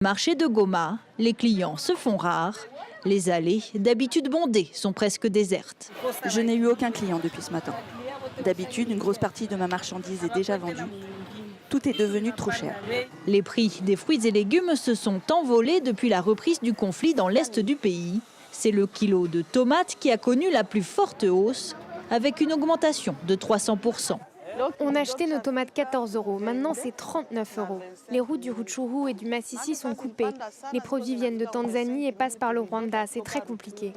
Marché de Goma, les clients se font rares. Les allées, d'habitude bondées, sont presque désertes. Je n'ai eu aucun client depuis ce matin. D'habitude, une grosse partie de ma marchandise est déjà vendue. Tout est devenu trop cher. Les prix des fruits et légumes se sont envolés depuis la reprise du conflit dans l'est du pays. C'est le kilo de tomates qui a connu la plus forte hausse, avec une augmentation de 300%. On achetait nos tomates 14 €. Maintenant, c'est 39 €. Les routes du Rutshuru et du Masisi sont coupées. Les produits viennent de Tanzanie et passent par le Rwanda. C'est très compliqué.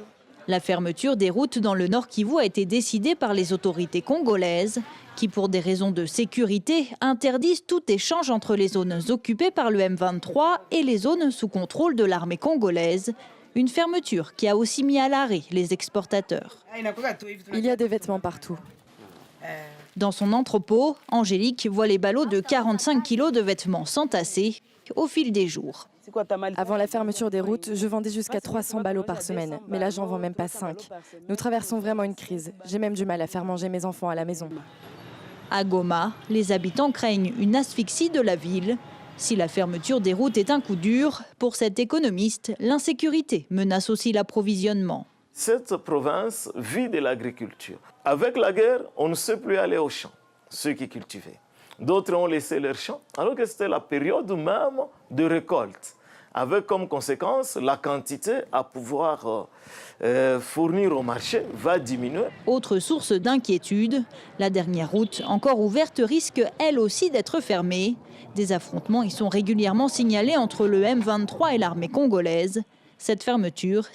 La fermeture des routes dans le Nord Kivu a été décidée par les autorités congolaises, qui, pour des raisons de sécurité, interdisent tout échange entre les zones occupées par le M23 et les zones sous contrôle de l'armée congolaise. Une fermeture qui a aussi mis à l'arrêt les exportateurs. Il y a des vêtements partout. Dans son entrepôt, Angélique voit les ballots de 45 kilos de vêtements s'entasser au fil des jours. Avant la fermeture des routes, je vendais jusqu'à 300 ballots par semaine, mais là j'en vends même pas 5. Nous traversons vraiment une crise. J'ai même du mal à faire manger mes enfants à la maison. À Goma, les habitants craignent une asphyxie de la ville. Si la fermeture des routes est un coup dur, pour cet économiste, l'insécurité menace aussi l'approvisionnement. Cette province vit de l'agriculture. Avec la guerre, on ne sait plus aller au champ, ceux qui cultivaient. D'autres ont laissé leurs champs, alors que c'était la période même de récolte, avec comme conséquence la quantité à pouvoir fournir au marché va diminuer. Autre source d'inquiétude, la dernière route encore ouverte risque elle aussi d'être fermée. Des affrontements y sont régulièrement signalés entre le M23 et l'armée congolaise. Cette fermeture